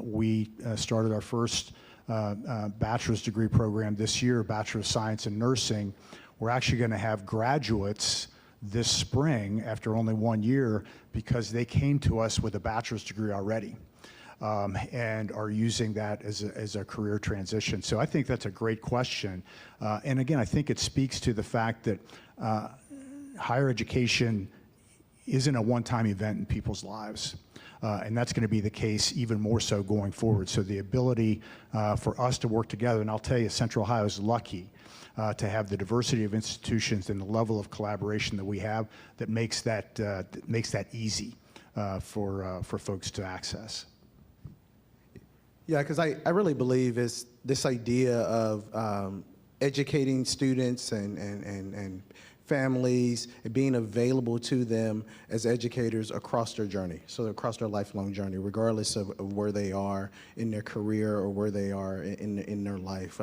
We started our first bachelor's degree program this year, Bachelor of Science in Nursing. We're actually going to have graduates this spring after only 1 year because they came to us with a bachelor's degree already and are using that as a career transition. So I think that's a great question. And again, I think it speaks to the fact that higher education isn't a one-time event in people's lives. And that's going to be the case even more so going forward. So the ability for us to work together, and I'll tell you, Central Ohio is lucky to have the diversity of institutions and the level of collaboration that we have that makes that easy for folks to access. Yeah, because I really believe it's this idea of educating students and families and being available to them as educators across their journey, so across their lifelong journey, regardless of where they are in their career or where they are in their life.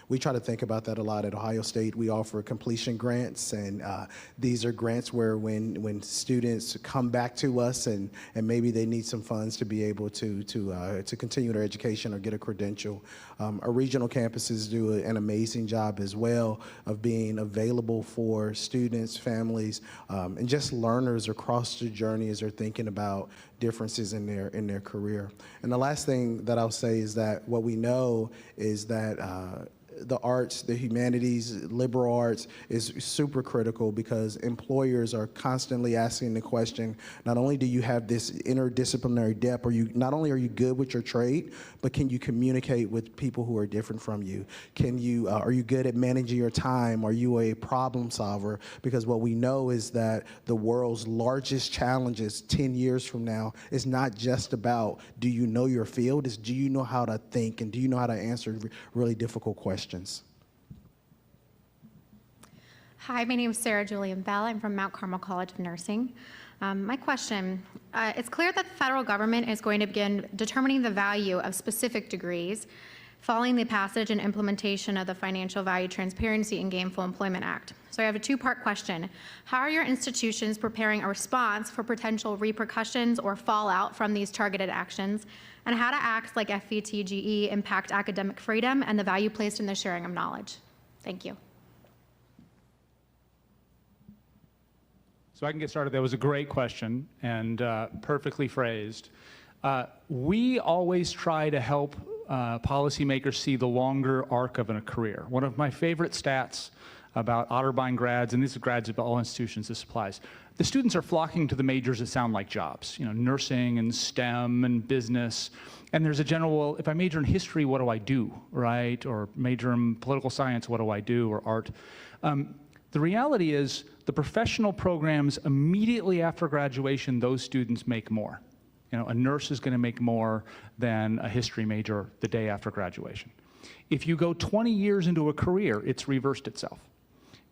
We try to think about that a lot at Ohio State. We offer completion grants, and these are grants where when students come back to us and maybe they need some funds to be able to continue their education or get a credential. Our regional campuses do an amazing job as well of being available for students, families, and just learners across the journey as they're thinking about differences in their career. And the last thing that I'll say is that what we know is that the arts, the humanities, liberal arts is super critical because employers are constantly asking the question, not only do you have this interdisciplinary depth, not only are you good with your trade, but can you communicate with people who are different from you? Are you good at managing your time? Are you a problem solver? Because what we know is that the world's largest challenges 10 years from now is not just about do you know your field, it's do you know how to think and do you know how to answer really difficult questions? Hi, my name is Sarah Julian Bell. I'm from Mount Carmel College of Nursing. My question, it's clear that the federal government is going to begin determining the value of specific degrees following the passage and implementation of the Financial Value Transparency and Gainful Employment Act. So I have a two-part question. How are your institutions preparing a response for potential repercussions or fallout from these targeted actions? And how do acts like FVTGE impact academic freedom and the value placed in the sharing of knowledge? Thank you. So I can get started. That was a great question and perfectly phrased. We always try to help policymakers see the longer arc of a career. One of my favorite stats about Otterbein grads, and these are grads of all institutions, this applies. The students are flocking to the majors that sound like jobs, nursing and STEM and business. And there's a general, well, if I major in history, what do I do, right? Or major in political science, what do I do, or art? The reality is the professional programs immediately after graduation, those students make more. A nurse is going to make more than a history major the day after graduation. If you go 20 years into a career, it's reversed itself.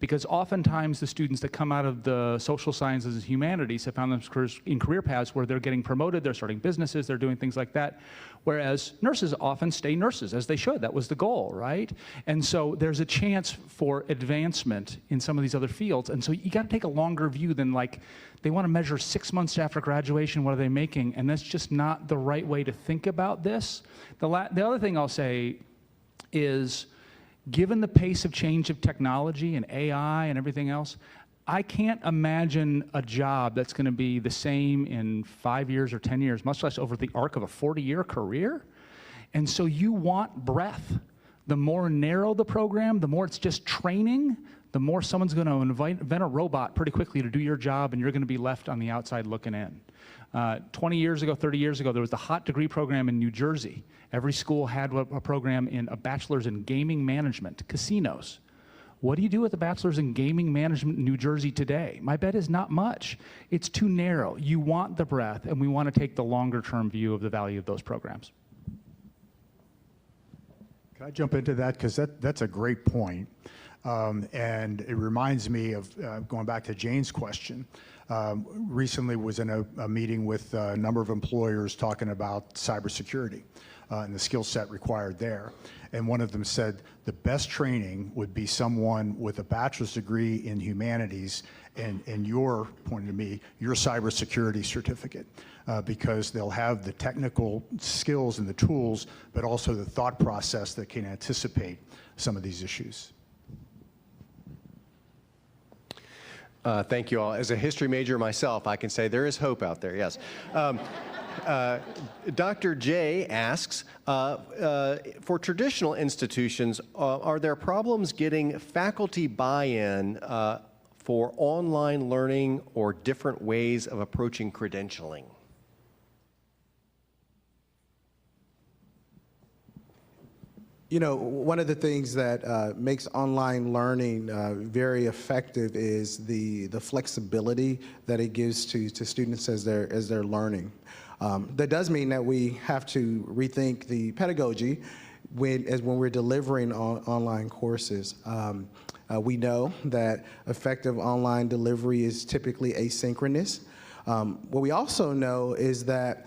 Because oftentimes the students that come out of the social sciences and humanities have found themselves in career paths where they're getting promoted, they're starting businesses, they're doing things like that. Whereas nurses often stay nurses, as they should. That was the goal, right? And so there's a chance for advancement in some of these other fields. And so you got to take a longer view than they want to measure 6 months after graduation, what are they making? And that's just not the right way to think about this. The other thing I'll say is, given the pace of change of technology and AI and everything else, I can't imagine a job that's going to be the same in 5 years or 10 years, much less over the arc of a 40-year career. And so you want breadth. The more narrow the program, the more it's just training, the more someone's going to invent a robot pretty quickly to do your job, and you're going to be left on the outside looking in. 20 years ago, 30 years ago, there was the hot degree program in New Jersey. Every school had a program in a bachelor's in gaming management, casinos. What do you do with a bachelor's in gaming management in New Jersey today? My bet is not much. It's too narrow. You want the breadth, and we want to take the longer-term view of the value of those programs. Can I jump into that? Because that's a great point. And it reminds me of going back to Jane's question. Recently was in a meeting with a number of employers talking about cybersecurity and the skill set required there. And one of them said the best training would be someone with a bachelor's degree in humanities and your, pointing to me, your cybersecurity certificate, because they'll have the technical skills and the tools, but also the thought process that can anticipate some of these issues. Thank you all. As a history major myself, I can say there is hope out there, yes. Dr. J asks, for traditional institutions, are there problems getting faculty buy-in for online learning or different ways of approaching credentialing? You know, one of the things that makes online learning very effective is the flexibility that it gives to students as they're learning. That does mean that we have to rethink the pedagogy when we're delivering online courses. We know that effective online delivery is typically asynchronous. What we also know is that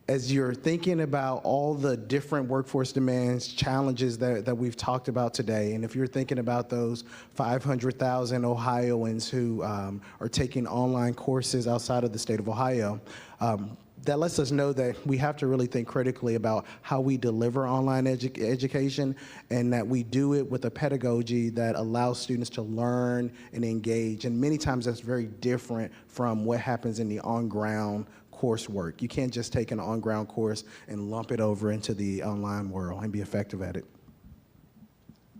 as you're thinking about all the different workforce demands, challenges that we've talked about today, and if you're thinking about those 500,000 Ohioans who are taking online courses outside of the state of Ohio, that lets us know that we have to really think critically about how we deliver online education, and that we do it with a pedagogy that allows students to learn and engage. And many times that's very different from what happens in the on-ground coursework. You can't just take an on-ground course and lump it over into the online world and be effective at it.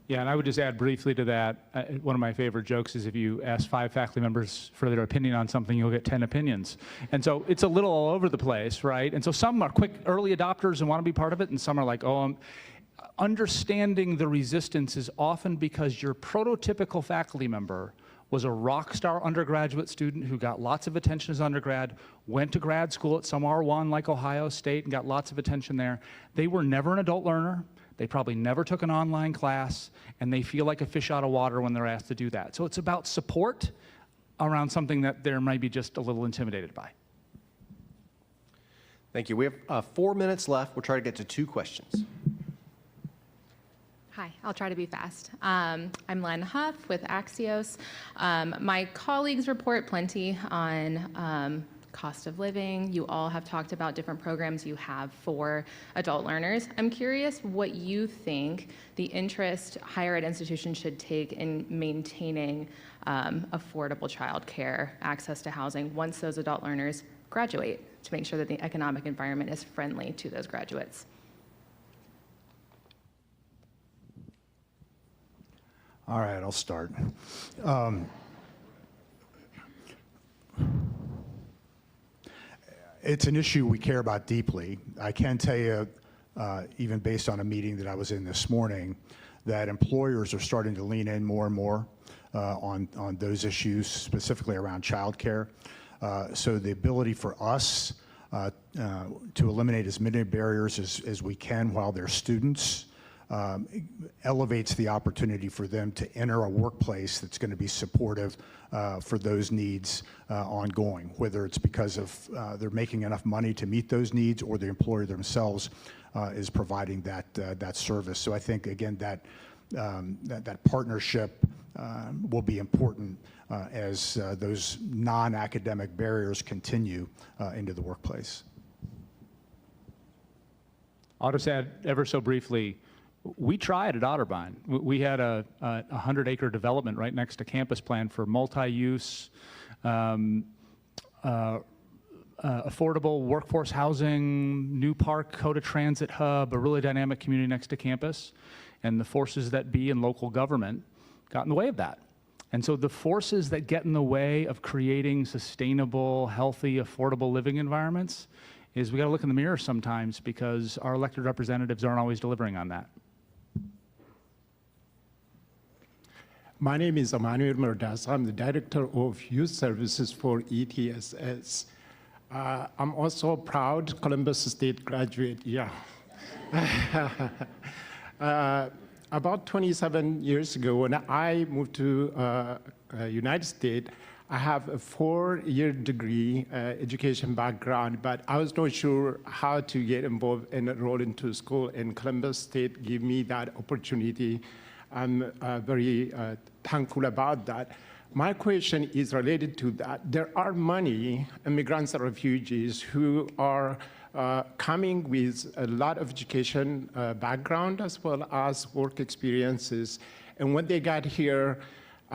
Yeah, and I would just add briefly to that, one of my favorite jokes is if you ask 5 faculty members for their opinion on something, you'll get 10 opinions. And so it's a little all over the place, right? And so some are quick early adopters and want to be part of it, and some are like, oh, understanding the resistance is often because your prototypical faculty member was a rock star undergraduate student who got lots of attention as undergrad, went to grad school at some R1 like Ohio State and got lots of attention there. They were never an adult learner. They probably never took an online class, and they feel like a fish out of water when they're asked to do that. So it's about support around something that they might be just a little intimidated by. Thank you. We have 4 minutes left. We'll try to get to 2 questions. Hi, I'll try to be fast. I'm Len Huff with Axios. My colleagues report plenty on cost of living. You all have talked about different programs you have for adult learners. I'm curious what you think the interest higher ed institutions should take in maintaining affordable childcare, access to housing once those adult learners graduate, to make sure that the economic environment is friendly to those graduates. All right, I'll start. It's an issue we care about deeply. I can tell you, even based on a meeting that I was in this morning, that employers are starting to lean in more and more on those issues, specifically around childcare. So the ability for us to eliminate as many barriers as we can while they're students elevates the opportunity for them to enter a workplace that's going to be supportive for those needs ongoing, whether it's because of they're making enough money to meet those needs or the employer themselves is providing that service. So I think, again, that partnership will be important as those non-academic barriers continue into the workplace. I'll just add ever so briefly, we tried at Otterbein. We had a 100-acre development right next to campus plan for multi-use, affordable workforce housing, new park, Coda Transit hub, a really dynamic community next to campus. And the forces that be in local government got in the way of that. And so the forces that get in the way of creating sustainable, healthy, affordable living environments is we got to look in the mirror sometimes, because our elected representatives aren't always delivering on that. My name is Emmanuel Merdas. I'm the Director of Youth Services for ETSS. I'm also a proud Columbus State graduate, yeah. About 27 years ago, when I moved to United States, I have a 4-year degree education background, but I was not sure how to get involved and enroll into school, and Columbus State gave me that opportunity. I'm very thankful about that. My question is related to that. There are many immigrants and refugees who are coming with a lot of education background as well as work experiences. And when they got here,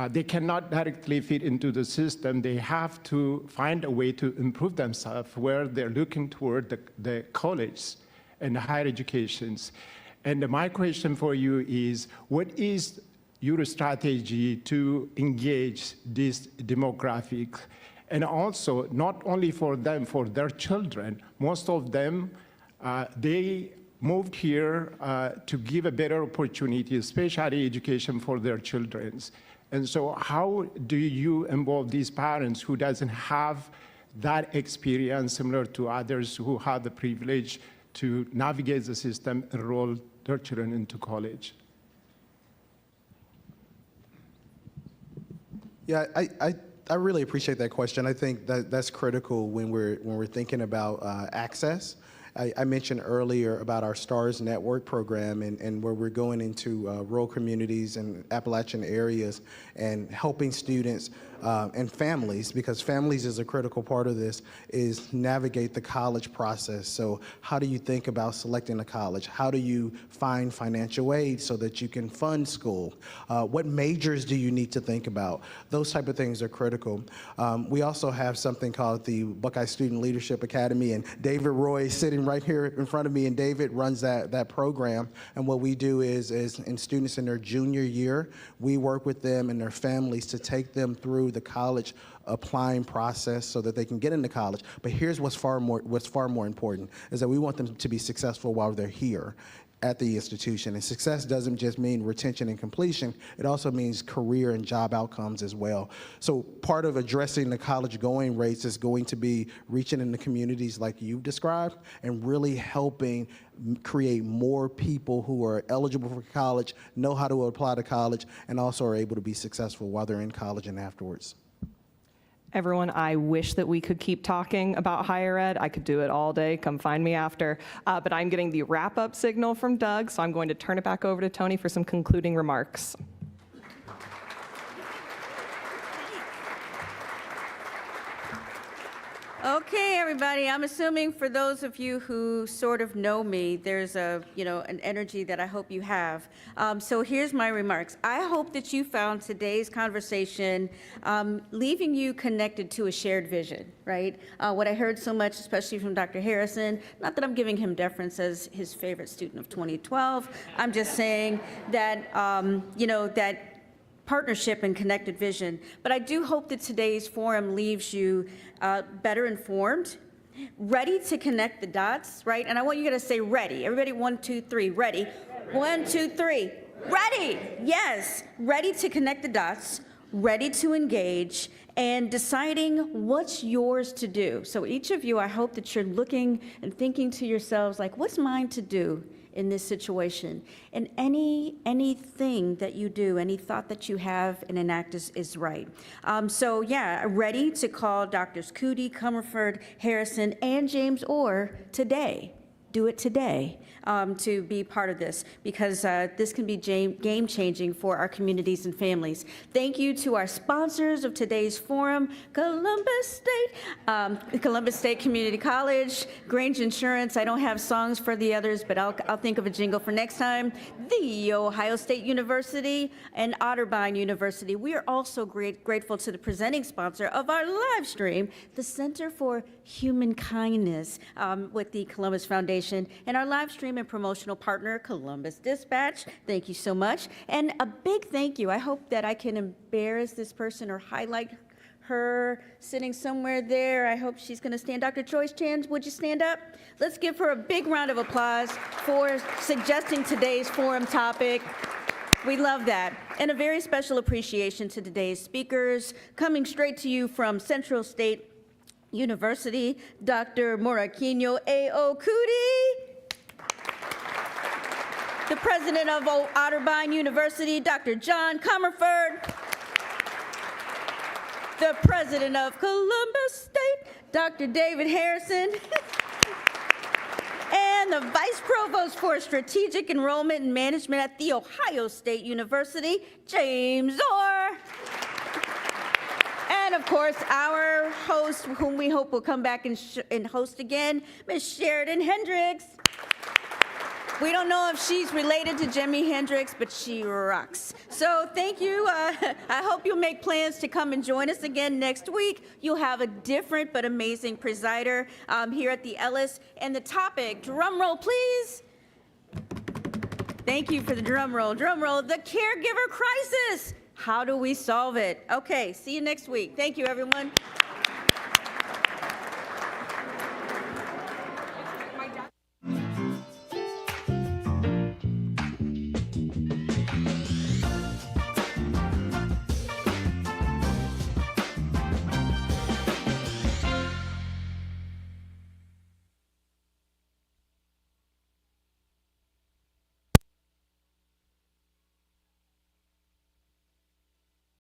they cannot directly fit into the system. They have to find a way to improve themselves where they're looking toward the college and higher educations. And my question for you is, what is your strategy to engage this demographic? And also, not only for them, for their children. Most of them, they moved here to give a better opportunity, especially education for their children. And so how do you involve these parents who doesn't have that experience similar to others who have the privilege to navigate the system, enroll their children into college? Yeah, I really appreciate that question. I think that's critical when we're thinking about access. I mentioned earlier about our STARS Network program and where we're going into rural communities and Appalachian areas and helping students and families, because families is a critical part of this, is navigate the college process. So how do you think about selecting a college? How do you find financial aid so that you can fund school? What majors do you need to think about? Those type of things are critical. We also have something called the Buckeye Student Leadership Academy, and David Roy is sitting right here in front of me, and David runs that program. And what we do is in students in their junior year, we work with them and their families to take them through the college applying process so that they can get into college. But here's what's far more important is that we want them to be successful while they're here at the institution. And success doesn't just mean retention and completion, it also means career and job outcomes as well. So part of addressing the college going rates is going to be reaching in the communities like you've described and really helping create more people who are eligible for college, know how to apply to college, and also are able to be successful while they're in college and afterwards. Everyone, I wish that we could keep talking about higher ed. I could do it all day. Come find me after. But I'm getting the wrap-up signal from Doug, so I'm going to turn it back over to Tony for some concluding remarks. Okay, everybody, I'm assuming for those of you who sort of know me, there's an energy that I hope you have. So here's my remarks. I hope that you found today's conversation leaving you connected to a shared vision, right? What I heard so much, especially from Dr. Harrison, not that I'm giving him deference as his favorite student of 2012, I'm just saying that, that partnership and connected vision. But I do hope that today's forum leaves you better informed, ready to connect the dots, right? And I want you to say ready. Everybody, 1, 2, 3, ready. 1, 2, 3, ready. Yes, ready to connect the dots, ready to engage, and deciding what's yours to do. So each of you, I hope that you're looking and thinking to yourselves, like, what's mine to do in this situation? And anything that you do, any thought that you have and enact is right. So yeah, ready to call Drs. Cootie, Comerford, Harrison, and James Orr today. Do it today to be part of this, because this can be game-changing for our communities and families. Thank you to our sponsors of today's forum, Columbus State Community College, Grange Insurance. I don't have songs for the others, but I'll think of a jingle for next time. The Ohio State University and Otterbein University. We are also grateful to the presenting sponsor of our live stream, the Center for Human Kindness with the Columbus Foundation, and our live stream and promotional partner, Columbus Dispatch. Thank you so much. And a big thank you. I hope that I can embarrass this person or highlight her sitting somewhere there. I hope she's going to stand. Dr. Joyce Chan, would you stand up? Let's give her a big round of applause for suggesting today's forum topic. We love that. And a very special appreciation to today's speakers, coming straight to you from Central State University, Dr. Morakinyo A.O. Kuti. The president of Otterbein University, Dr. John Comerford. The president of Columbus State, Dr. David Harrison. And the Vice Provost for Strategic Enrollment and Management at The Ohio State University, James Orr. And of course, our host, whom we hope will come back and host again, Ms. Sheridan Hendricks. We don't know if she's related to Jimi Hendrix, but she rocks. So thank you. I hope you'll make plans to come and join us again next week. You'll have a different but amazing presider here at the Ellis. And the topic, drum roll, please. Thank you for the drum roll. Drum roll, the caregiver crisis. How do we solve it? Okay, see you next week. Thank you, everyone.